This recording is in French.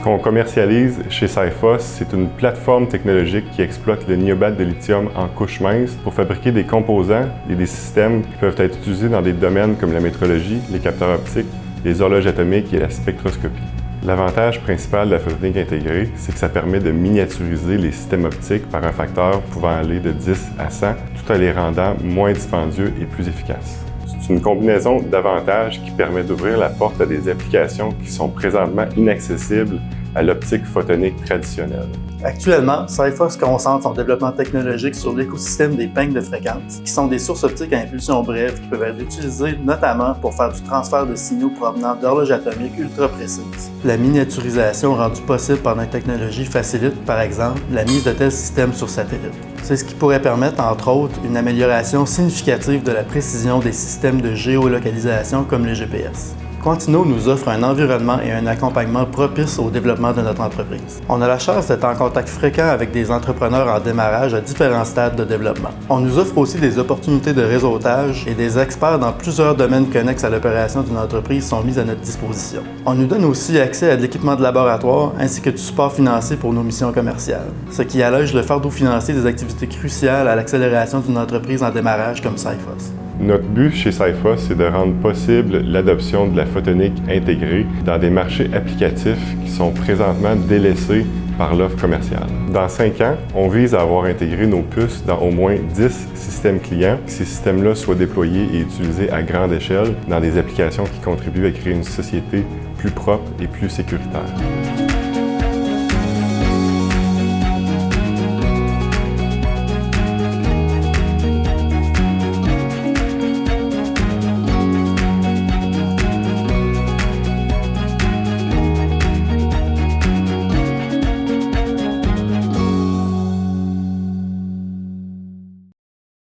qu'on commercialise chez Cyphos, c'est une plateforme technologique qui exploite le niobate de lithium en couche mince pour fabriquer des composants et des systèmes qui peuvent être utilisés dans des domaines comme la métrologie, les capteurs optiques, les horloges atomiques et la spectroscopie. L'avantage principal de la photonique intégrée, c'est que ça permet de miniaturiser les systèmes optiques par un facteur pouvant aller de 10 à 100, tout en les rendant moins dispendieux et plus efficaces. C'est une combinaison d'avantages qui permet d'ouvrir la porte à des applications qui sont présentement inaccessibles à l'optique photonique traditionnelle. Actuellement, Cyphos concentre son développement technologique sur l'écosystème des peignes de fréquence, qui sont des sources optiques à impulsion brève qui peuvent être utilisées notamment pour faire du transfert de signaux provenant d'horloges atomiques ultra précises. La miniaturisation rendue possible par notre technologie facilite, par exemple, la mise de tels systèmes sur satellite. C'est ce qui pourrait permettre, entre autres, une amélioration significative de la précision des systèmes de géolocalisation comme les GPS. Quantino nous offre un environnement et un accompagnement propice au développement de notre entreprise. On a la chance d'être en contact fréquent avec des entrepreneurs en démarrage à différents stades de développement. On nous offre aussi des opportunités de réseautage et des experts dans plusieurs domaines connexes à l'opération d'une entreprise sont mis à notre disposition. On nous donne aussi accès à de l'équipement de laboratoire ainsi que du support financier pour nos missions commerciales, ce qui allège le fardeau financier des activités cruciales à l'accélération d'une entreprise en démarrage comme Cyphos. Notre but chez Cyphos, c'est de rendre possible l'adoption de la photonique intégrée dans des marchés applicatifs qui sont présentement délaissés par l'offre commerciale. Dans 5 ans, on vise à avoir intégré nos puces dans au moins 10 systèmes clients, que ces systèmes-là soient déployés et utilisés à grande échelle dans des applications qui contribuent à créer une société plus propre et plus sécuritaire.